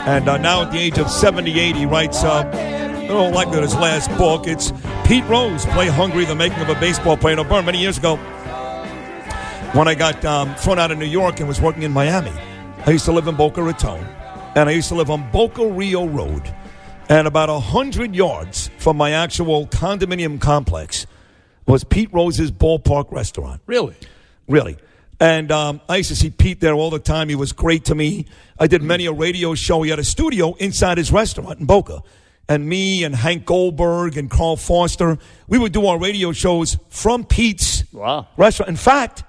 And now at the age of 78, he writes, like his last book. It's Pete Rose, Play Hungry, the Making of a Baseball Player. Now, Bern, many years ago, when I got thrown out of New York and was working in Miami, I used to live in Boca Raton, and I used to live on Boca Rio Road. And about 100 yards from my actual condominium complex was Pete Rose's Ballpark Restaurant. Really? Really. And I used to see Pete there all the time. He was great to me. I did many a radio show. He had a studio inside his restaurant in Boca. And me and Hank Goldberg and Carl Foster, we would do our radio shows from Pete's restaurant. In fact,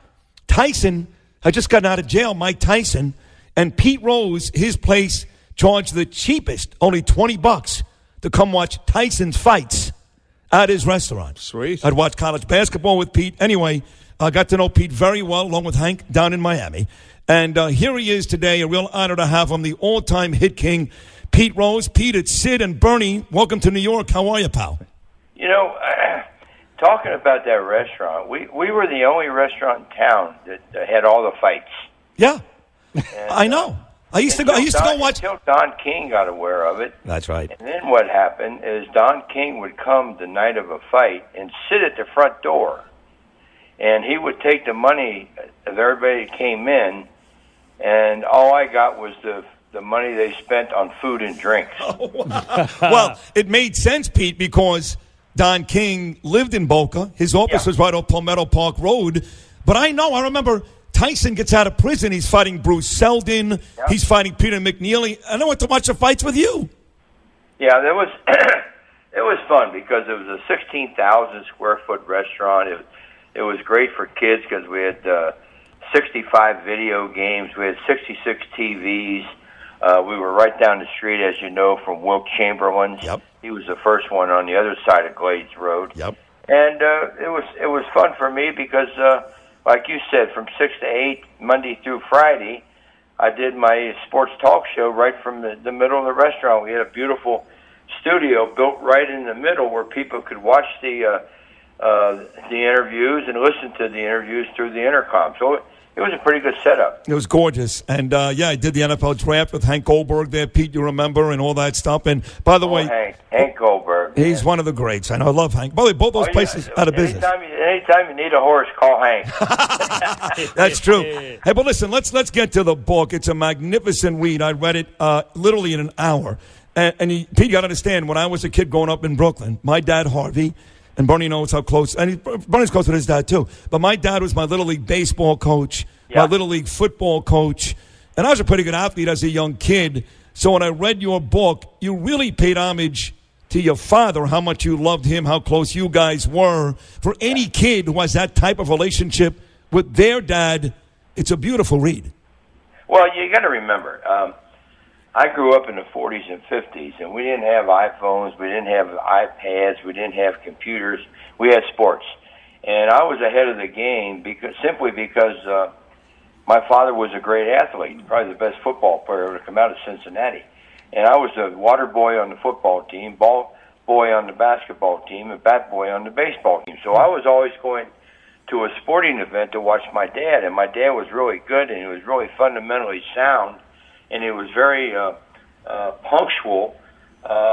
Tyson had just gotten out of jail, Mike Tyson, and Pete Rose, his place, charged the cheapest, only $20, to come watch Tyson's fights at his restaurant. Sweet. I'd watch college basketball with Pete. Anyway, I got to know Pete very well, along with Hank, down in Miami. And here he is today. A real honor to have him, the all-time hit king, Pete Rose. Pete, it's Sid and Bernie. Welcome to New York. How are you, pal? You know, talking about that restaurant, we were the only restaurant in town that had all the fights. Yeah, and, I know. I used to go watch. Until Don King got aware of it. That's right. And then what happened is Don King would come the night of a fight and sit at the front door, and he would take the money of everybody that came in, and all I got was the money they spent on food and drinks. Oh, wow. Well, it made sense, Pete, because Don King lived in Boca. His office was right off Palmetto Park Road. But I remember Tyson gets out of prison. He's fighting Bruce Seldon. Yep. He's fighting Peter McNeely. And I went to watch the fights with you. Yeah, there was it was fun because it was a 16,000 square foot restaurant. It was great for kids because we had 65 video games. We had 66 TVs. We were right down the street, as you know, from Wilt Chamberlain's. Yep. He was the first one on the other side of Glades Road. Yep. And it was fun for me because, like you said, from 6 to 8, Monday through Friday, I did my sports talk show right from the middle of the restaurant. We had a beautiful studio built right in the middle where people could watch the interviews and listen to the interviews through the intercom. So it was a pretty good setup. It was gorgeous. And, I did the NFL draft with Hank Goldberg there, Pete, you remember, and all that stuff. And, by the way, Hank Goldberg. He's one of the greats. I know. I love Hank. By the way, both those places out of business. Anytime you need a horse, call Hank. That's true. Hey, but listen, let's get to the book. It's a magnificent read. I read it literally in an hour. And Pete, you got to understand, when I was a kid growing up in Brooklyn, my dad, Harvey, and Bernie knows how close, and Bernie's close with his dad too, but my dad was my Little League baseball coach, my Little League football coach, and I was a pretty good athlete as a young kid. So when I read your book, you really paid homage to your father, how much you loved him, how close you guys were. For any kid who has that type of relationship with their dad, it's a beautiful read. Well, you got to remember, I grew up in the 40s and 50s, and we didn't have iPhones, we didn't have iPads, we didn't have computers. We had sports. And I was ahead of the game simply because my father was a great athlete, probably the best football player ever to come out of Cincinnati. And I was a water boy on the football team, ball boy on the basketball team, and bat boy on the baseball team. So I was always going to a sporting event to watch my dad, and my dad was really good, and he was really fundamentally sound. And he was very punctual.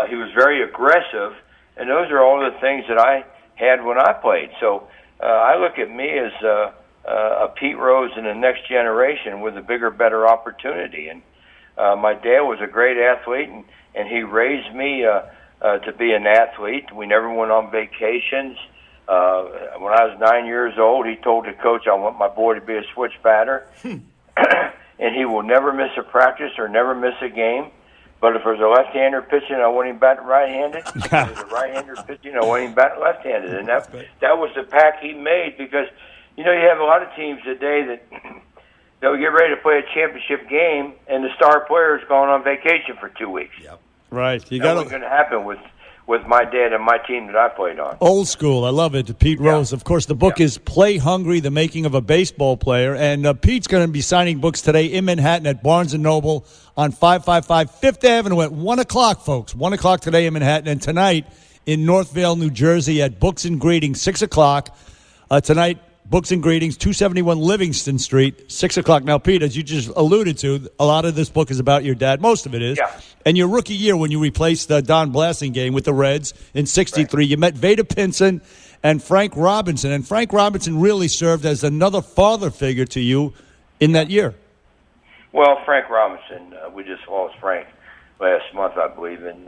He was very aggressive, and those are all the things that I had when I played. So I look at me as a Pete Rose in the next generation with a bigger, better opportunity. And my dad was a great athlete, and he raised me to be an athlete. We never went on vacations. When I was 9 years old, he told the coach, I want my boy to be a switch batter. And he will never miss a practice or never miss a game. But if there's a left-hander pitching, I want him batting right-handed. If there's a right-hander pitching, I want him batting left-handed. And that was the pact he made because, you have a lot of teams today that they'll get ready to play a championship game, and the star player is going on vacation for 2 weeks. Yep. Right. That was going to happen with my dad and my team that I played on. Old school. I love it. Pete Rose. Of course, the book is Play Hungry, The Making of a Baseball Player. And Pete's going to be signing books today in Manhattan at Barnes & Noble on 555 Fifth Avenue at 1 o'clock, folks. 1 o'clock today in Manhattan. And tonight in Northvale, New Jersey at Books and Greetings, 6 o'clock. Tonight, Books and Greetings, 271 Livingston Street, 6 o'clock. Now, Pete, as you just alluded to, a lot of this book is about your dad. Most of it is. Yeah. And your rookie year, when you replaced Don Blasingame with the Reds in '63, you met Vada Pinson and Frank Robinson. And Frank Robinson really served as another father figure to you in that year. Well, Frank Robinson, we just lost Frank last month, I believe, and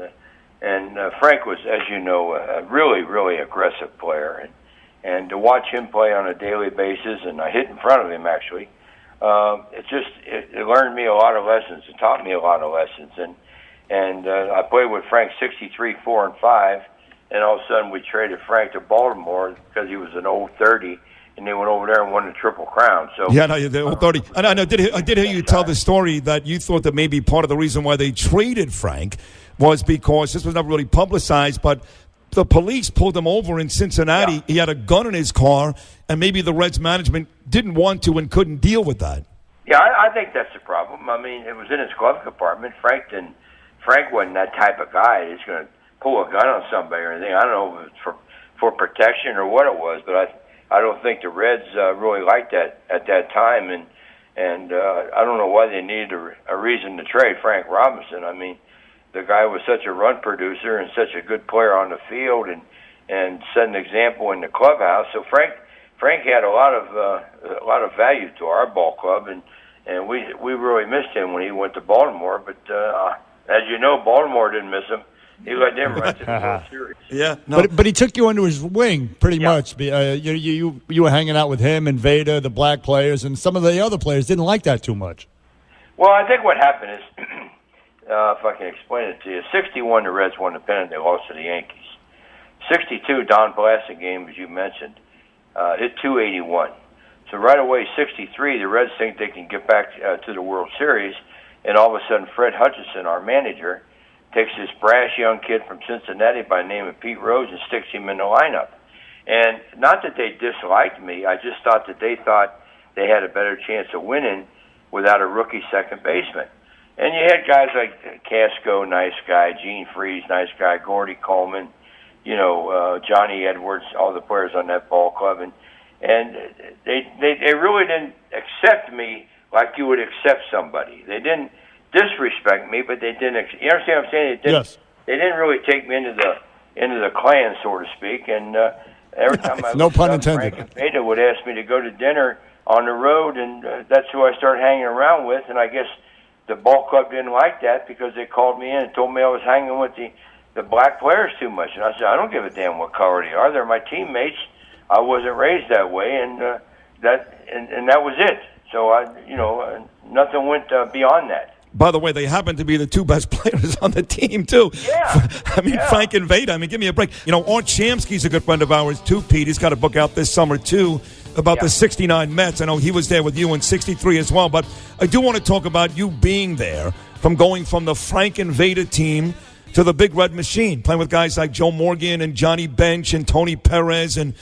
Frank was, as you know, a really, really aggressive player, and to watch him play on a daily basis, and I hit in front of him actually, it learned me a lot of lessons. It taught me a lot of lessons, and I played with Frank 63, 4, and 5, and all of a sudden we traded Frank to Baltimore because he was an old 30. And they went over there and won the Triple Crown. So yeah, no, the old 30. And I did hear you tell the story that you thought that maybe part of the reason why they traded Frank was because this was never really publicized, but the police pulled him over in Cincinnati. Yeah. He had a gun in his car, and maybe the Reds management didn't want to and couldn't deal with that. Yeah, I think that's the problem. I mean, it was in his glove compartment. Frank wasn't that type of guy. He's going to pull a gun on somebody or anything. I don't know if it's for protection or what it was, but I don't think the Reds really liked that at that time, and I don't know why they needed a reason to trade Frank Robinson. I mean, the guy was such a run producer and such a good player on the field, and set an example in the clubhouse. So Frank had a lot of value to our ball club, and we really missed him when he went to Baltimore. But as you know, Baltimore didn't miss him. He let them right to the World Series. Yeah, no. But he took you under his wing pretty much. You were hanging out with him and Vada, the black players, and some of the other players didn't like that too much. Well, I think what happened is, if I can explain it to you, 61 the Reds won the pennant. They lost to the Yankees. 62 Don Blasingame, as you mentioned, hit 281. So right away, 63 the Reds think they can get back to the World Series, and all of a sudden Fred Hutchinson, our manager, takes this brash young kid from Cincinnati by the name of Pete Rose and sticks him in the lineup. And not that they disliked me, I just thought that they thought they had a better chance of winning without a rookie second baseman. And you had guys like Casco, nice guy, Gene Freeze, nice guy, Gordy Coleman, Johnny Edwards, all the players on that ball club, and they really didn't accept me like you would accept somebody. They didn't disrespect me, but they didn't. You understand what I'm saying? Yes. They didn't really take me into the clan, so to speak. And every time I no looked pun up, intended. Frank and Vada would ask me to go to dinner on the road, and that's who I started hanging around with. And I guess the ball club didn't like that because they called me in and told me I was hanging with the black players too much. And I said, I don't give a damn what color they are. They're my teammates. I wasn't raised that way, and that was it. So nothing went beyond that. By the way, they happen to be the two best players on the team, too. Yeah. I mean, yeah. Frank and Vada. I mean, give me a break. Art Shamsky's a good friend of ours, too, Pete. He's got a book out this summer, too, about the 69 Mets. I know he was there with you in 63 as well. But I do want to talk about you being there, from going from the Frank and Vada team to the Big Red Machine, playing with guys like Joe Morgan and Johnny Bench and Tony Perez and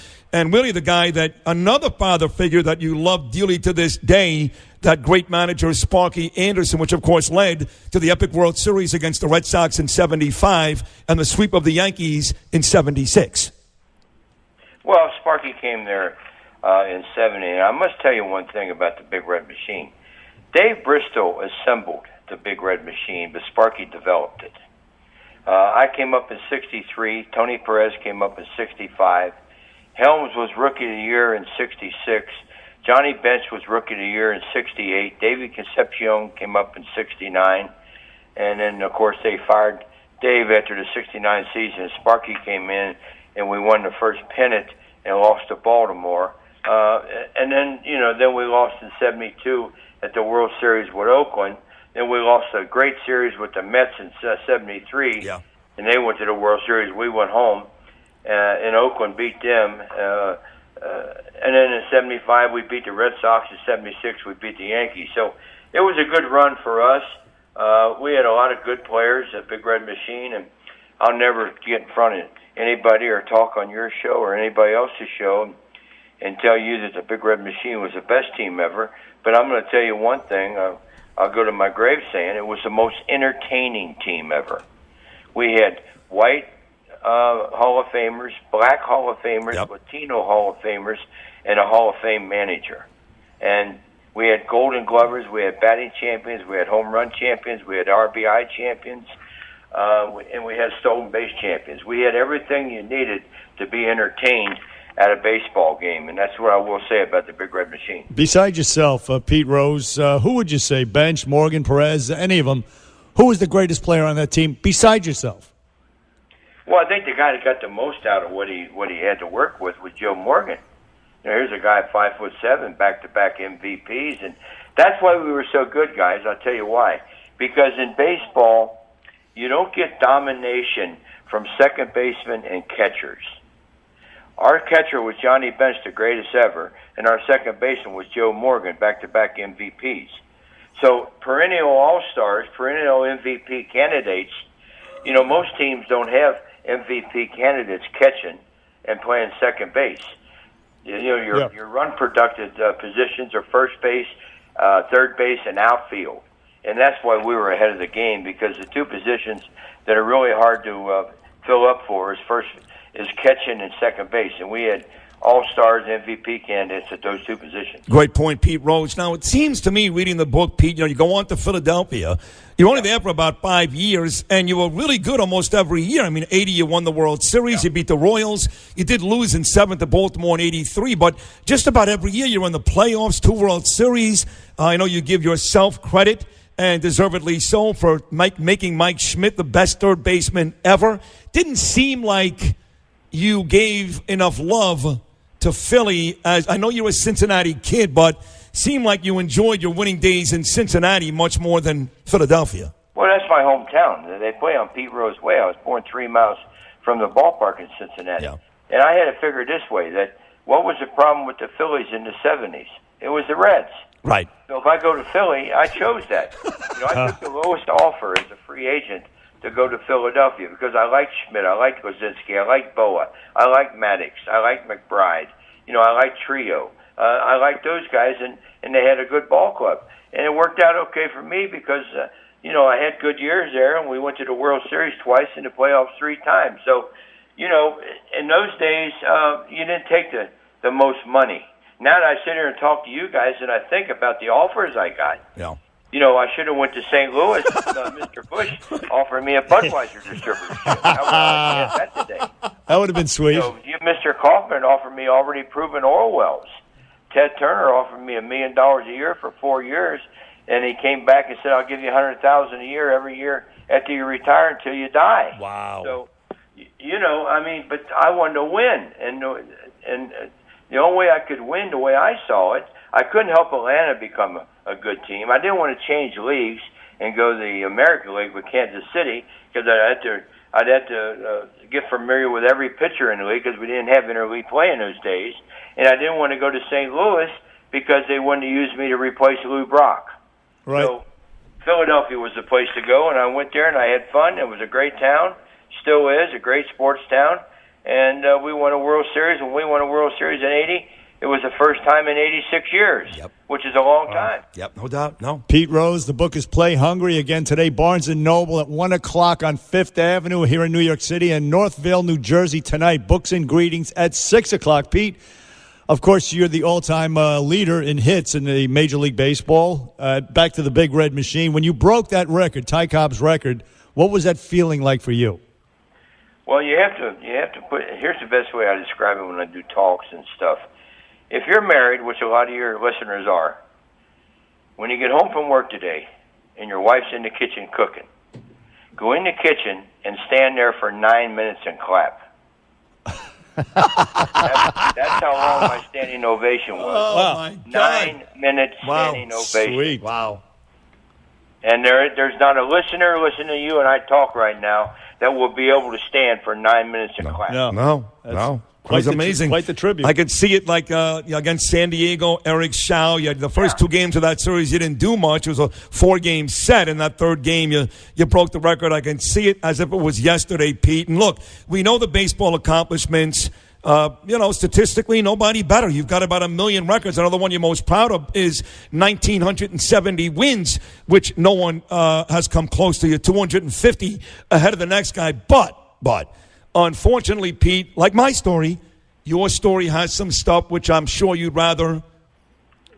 really the guy that another father figure that you love dearly to this day, that great manager Sparky Anderson, which of course led to the epic World Series against the Red Sox in 75 and the sweep of the Yankees in 76. Well, Sparky came there in 70, and I must tell you one thing about the Big Red Machine. Dave Bristol assembled the Big Red Machine, but Sparky developed it. I came up in 63. Tony Perez came up in 65. Helms was Rookie of the Year in 66. Johnny Bench was Rookie of the Year in 68. David Concepcion came up in 69. And then, of course, they fired Dave after the 69 season. Sparky came in, and we won the first pennant and lost to Baltimore. And then, then we lost in 72 at the World Series with Oakland. Then we lost a great series with the Mets in 73. Yeah. And they went to the World Series. We went home. In Oakland, beat them. And then in 75, we beat the Red Sox. In 76, we beat the Yankees. So it was a good run for us. We had a lot of good players at Big Red Machine, and I'll never get in front of anybody or talk on your show or anybody else's show and tell you that the Big Red Machine was the best team ever. But I'm going to tell you one thing. I'll go to my grave saying it was the most entertaining team ever. We had white Hall of Famers, black Hall of Famers, yep. Latino Hall of Famers, and a Hall of Fame manager. And we had Golden Glovers, we had batting champions, we had home run champions, we had RBI champions, and we had stolen base champions. We had everything you needed to be entertained at a baseball game, and that's what I will say about the Big Red Machine. Besides yourself, Pete Rose, who would you say, Bench, Morgan, Perez, any of them, who was the greatest player on that team besides yourself? Well, I think the guy that got the most out of what he had to work with was Joe Morgan. Here's a guy 5'7", back-to-back MVPs, and that's why we were so good, guys. I'll tell you why. Because in baseball, you don't get domination from second basemen and catchers. Our catcher was Johnny Bench, the greatest ever, and our second baseman was Joe Morgan, back-to-back MVPs. So perennial all-stars, perennial MVP candidates, most teams don't have MVP candidates catching and playing second base. Your run-productive positions are first base, third base, and outfield. And that's why we were ahead of the game, because the two positions that are really hard to fill up for is catching and second base. And we had all-stars, MVP candidates at those two positions. Great point, Pete Rose. Now, it seems to me, reading the book, Pete, you go on to Philadelphia. You're only there for about 5 years, and you were really good almost every year. I mean, 80, you won the World Series. Yeah. You beat the Royals. You did lose in 7th to Baltimore in 83, but just about every year you're in the playoffs, 2 World Series. I know you give yourself credit, and deservedly so, for making Mike Schmidt the best third baseman ever. Didn't seem like you gave enough love to Philly. As I know you're a Cincinnati kid, but seemed like you enjoyed your winning days in Cincinnati much more than Philadelphia. Well, that's my hometown. They play on Pete Rose Way. I was born 3 miles from the ballpark in Cincinnati. Yeah. And I had to figure this way, that what was the problem with the Phillies in the 70s? It was the Reds. Right. So if I go to Philly, I chose that. I took the lowest offer as a free agent to go to Philadelphia because I like Schmidt, I like Kozinski, I like Boa, I like Maddox, I like McBride, I like Trio. I like those guys, and they had a good ball club. And it worked out okay for me because, I had good years there, and we went to the World Series twice and the playoffs 3 times. So, in those days, you didn't take the most money. Now that I sit here and talk to you guys and I think about the offers I got, I should have went to St. Louis. Mr. Bush offered me a Budweiser distributorship. How would I get that today? That would have been sweet. Mr. Kaufman offered me already proven oil wells. Ted Turner offered me $1 million a year for 4 years, and he came back and said, "I'll give you $100,000 a year every year after you retire until you die." Wow. So, but I wanted to win, and the only way I could win, the way I saw it, I couldn't help Atlanta become a good team. I didn't want to change leagues and go to the American League with Kansas City because I'd have to get familiar with every pitcher in the league because we didn't have interleague play in those days. And I didn't want to go to St. Louis because they wanted to use me to replace Lou Brock. Right. So Philadelphia was the place to go, and I went there and I had fun. It was a great town, still is, a great sports town. And we won a World Series. When we won a World Series in 80, it was the first time in 86 years, which is a long time. Yep, no doubt. No. Pete Rose, the book is Play Hungry again today. Barnes & Noble at 1 o'clock on 5th Avenue here in New York City, and Northville, New Jersey tonight. Books and Greetings at 6 o'clock. Pete, of course, you're the all-time leader in hits in the Major League Baseball. Back to the Big Red Machine. When you broke that record, Ty Cobb's record, what was that feeling like for you? Well, you have to put. Here's the best way I describe it when I do talks and stuff. If you're married, which a lot of your listeners are, when you get home from work today and your wife's in the kitchen cooking, go in the kitchen and stand there for 9 minutes and clap. That's how long my standing ovation was. Oh, my God. 9 minutes standing ovation. Sweet. Wow. And there's not a listener listening to you and I talk right now that will be able to stand for 9 minutes and clap. No. It was amazing. Quite the tribute. I could see it like against San Diego, Eric Shaw. You had the first 2 games of that series, you didn't do much. It was a 4-game set. In that third game, you broke the record. I can see it as if it was yesterday, Pete. And look, we know the baseball accomplishments. Statistically, nobody better. You've got about 1 million records. Another one you're most proud of is 1,970 wins, which no one has come close to. You're 250 ahead of the next guy. But, unfortunately, Pete, like my story, your story has some stuff which I'm sure you'd rather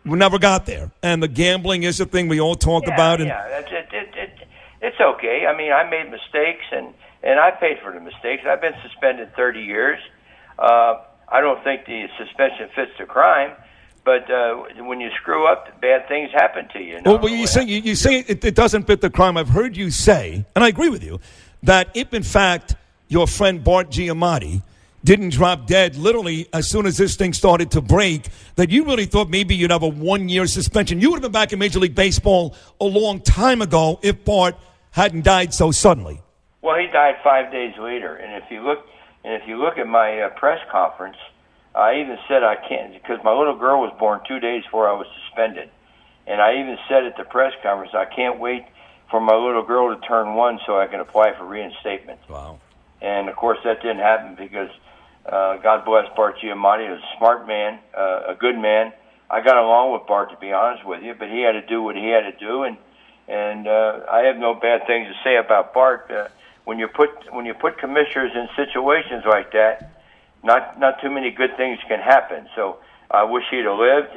we never got there. And the gambling is a thing we all talk about. And it's okay. I mean, I made mistakes, and I paid for the mistakes. I've been suspended 30 years. I don't think the suspension fits the crime. But when you screw up, bad things happen to you. Well, you say it doesn't fit the crime. I've heard you say, and I agree with you, that if in fact your friend Bart Giamatti didn't drop dead literally as soon as this thing started to break, that you really thought maybe you'd have a 1-year suspension. You would have been back in Major League Baseball a long time ago if Bart hadn't died so suddenly. Well, he died 5 days later, and if you look at my press conference. I even said I can't, because my little girl was born 2 days before I was suspended. And I even said at the press conference, I can't wait for my little girl to turn 1 so I can apply for reinstatement. Wow. And, of course, that didn't happen because God bless Bart Giamatti. He was a smart man, a good man. I got along with Bart, to be honest with you, but he had to do what he had to do. And I have no bad things to say about Bart. When you put commissioners in situations like that, not too many good things can happen. So I wish he'd have lived.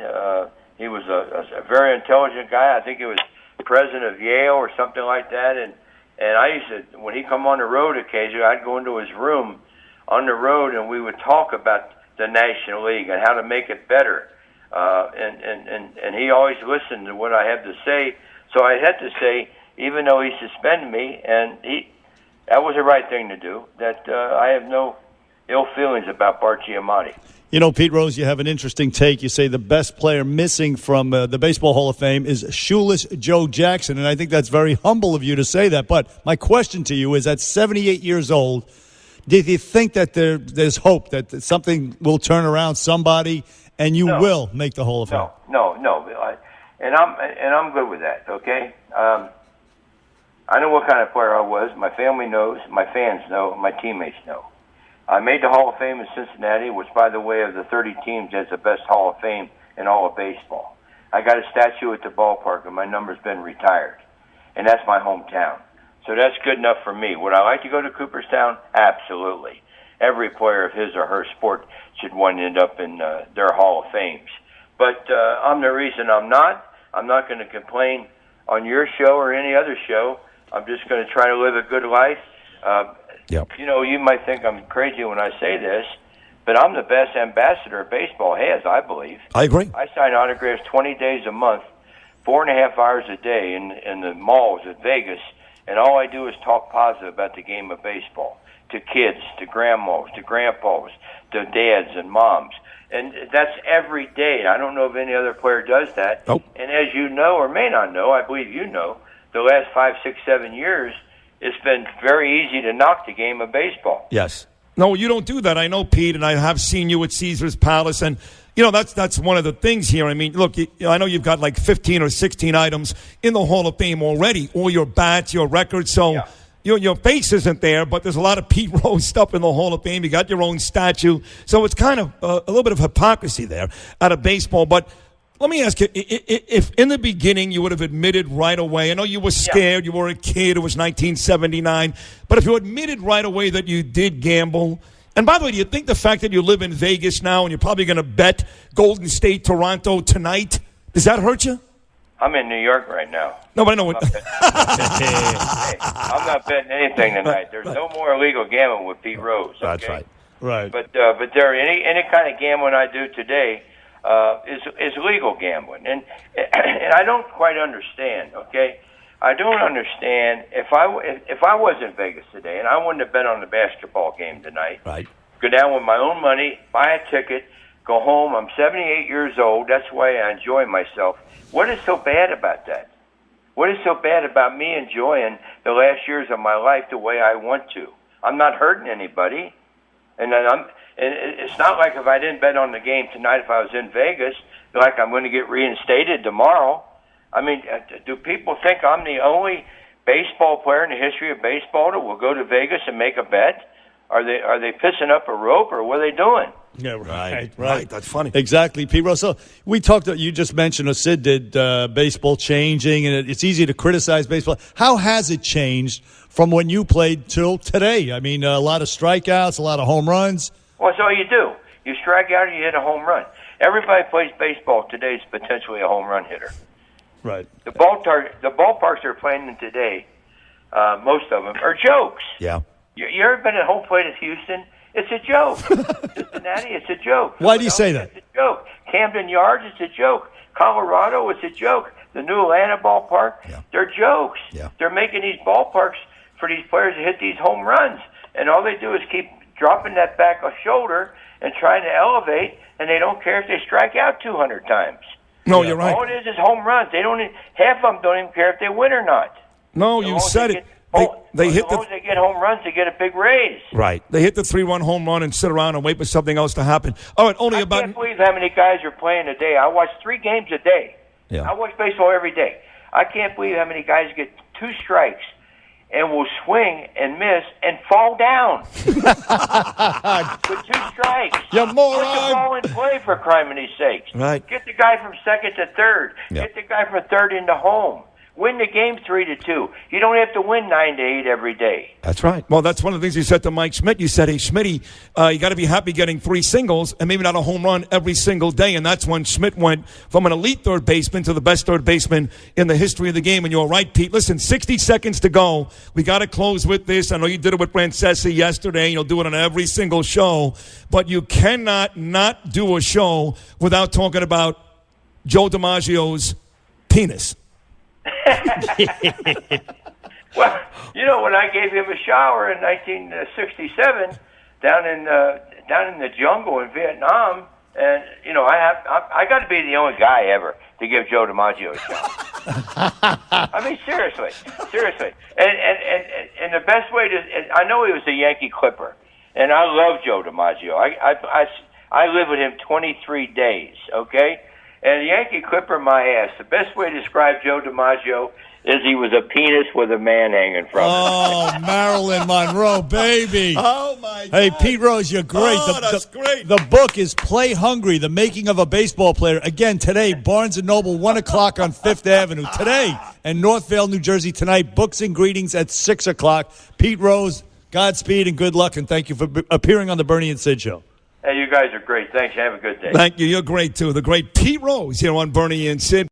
He was a very intelligent guy. I think he was president of Yale or something like that. And I used to, when he come on the road occasionally, I'd go into his room on the road and we would talk about the National League and how to make it better. And he always listened to what I had to say. So I had to say, even though he suspended me, and that was the right thing to do, that I have no ill feelings about Bart Giamatti. You know, Pete Rose, you have an interesting take. You say the best player missing from the Baseball Hall of Fame is shoeless Joe Jackson, and I think that's very humble of you to say that. But my question to you is, at 78 years old, do you think that there's hope that something will turn around somebody and you will make the Hall of Fame? No. And I'm good with that, okay? I know what kind of player I was. My family knows, my fans know, my teammates know. I made the Hall of Fame in Cincinnati, which, by the way, of the 30 teams, has the best Hall of Fame in all of baseball. I got a statue at the ballpark, and my number's been retired. And that's my hometown. So that's good enough for me. Would I like to go to Cooperstown? Absolutely. Every player of his or her sport should one end up in their Hall of Fames. But I'm the reason I'm not. I'm not going to complain on your show or any other show. I'm just going to try to live a good life. Yep. You know, you might think I'm crazy when I say this, but I'm the best ambassador baseball has, I believe. I agree. I sign autographs 20 days a month, 4.5 hours a day in the malls at Vegas, and all I do is talk positive about the game of baseball to kids, to grandmas, to grandpas, to dads and moms. And that's every day. I don't know if any other player does that. Nope. And as you know or may not know, I believe you know, the last 5, 6, 7 years, it's been very easy to knock the game of baseball. Yes. No, you don't do that. I know, Pete, and I have seen you at Caesar's Palace. And, you know, that's one of the things here. I mean, look, I know you've got like 15 or 16 items in the Hall of Fame already, all your bats, your records. So your face isn't there, but there's a lot of Pete Rose stuff in the Hall of Fame. You got your own statue. So it's kind of a little bit of hypocrisy there out of baseball. But let me ask you, if in the beginning you would have admitted right away, I know you were scared, you were a kid, it was 1979, but if you admitted right away that you did gamble, and by the way, do you think the fact that you live in Vegas now and you're probably going to bet Golden State, Toronto tonight, does that hurt you? I'm in New York right now. No, but I know. I'm not betting anything tonight. There's no more illegal gambling with Pete Rose. Okay? That's right. Right. But there any kind of gambling I do today is legal gambling, and I don't quite understand. Okay, I don't understand if I was in Vegas today and I wanted to bet on the basketball game tonight. Right. Go down with my own money, buy a ticket, go home. I'm 78 years old. That's why I enjoy myself. What is so bad about that? What is so bad about me enjoying the last years of my life the way I want to? I'm not hurting anybody, and it's not like if I didn't bet on the game tonight, if I was in Vegas, like I'm going to get reinstated tomorrow. I mean, do people think I'm the only baseball player in the history of baseball that will go to Vegas and make a bet? Are they pissing up a rope, or what are they doing? Yeah, right. That's funny. Exactly, Pete Rose. So we talked. You just mentioned, or Sid did, baseball changing, and it's easy to criticize baseball. How has it changed from when you played till today? I mean, a lot of strikeouts, a lot of home runs. Well, that's all you do. You strike out, you hit a home run. Everybody plays baseball today is potentially a home run hitter. Right. The ballparks they're playing in today, most of them, are jokes. Yeah. You ever been at home plate at Houston? It's a joke. Cincinnati, it's a joke. Why do you say that? It's a joke. Camden Yards, it's a joke. Colorado, it's a joke. The new Atlanta ballpark, they're jokes. Yeah. They're making these ballparks for these players to hit these home runs, and all they do is keep dropping that back shoulder and trying to elevate, and they don't care if they strike out 200 times. No, you're right. All it is home runs. They don't. Half of them don't even care if they win or not. No, you said it. They hit as long as they get home runs, they get a big raise. Right. They hit the 3-run home run and sit around and wait for something else to happen. All right, I can't believe how many guys are playing a day. I watch 3 games a day. Yeah. I watch baseball every day. I can't believe how many guys get 2 strikes and will swing and miss and fall down with 2 strikes. You moron! Put the ball in play, for criminy sakes. Right. Get the guy from second to third. Yeah. Get the guy from third into home. Win the game 3-2. You don't have to win 9-8 every day. That's right. Well, that's one of the things you said to Mike Schmidt. You said, hey, Schmitty, you got to be happy getting 3 singles and maybe not a home run every single day. And that's when Schmidt went from an elite third baseman to the best third baseman in the history of the game. And you're right, Pete. Listen, 60 seconds to go. We got to close with this. I know you did it with Francesi yesterday. You'll do it on every single show. But you cannot not do a show without talking about Joe DiMaggio's penis. Well, when I gave him a shower in 1967 down in the jungle in Vietnam, and I got to be the only guy ever to give Joe DiMaggio a shower. I mean, seriously, and the best way to, I know he was a Yankee Clipper, and I love Joe DiMaggio. I lived with him 23 days, okay? And the Yankee Clipper my ass. The best way to describe Joe DiMaggio is he was a penis with a man hanging from it. Oh, Marilyn Monroe, baby. Oh, my God. Hey, Pete Rose, you're great. Oh, that's great. The book is Play Hungry, The Making of a Baseball Player. Again, today, Barnes & Noble, 1 o'clock on 5th Avenue. Today, in Northvale, New Jersey. Tonight, books and greetings at 6 o'clock. Pete Rose, Godspeed and good luck, and thank you for appearing on the Bernie and Sid Show. Hey, you guys are great. Thanks. Have a good day. Thank you. You're great, too. The great Pete Rose here on Bernie and Sid.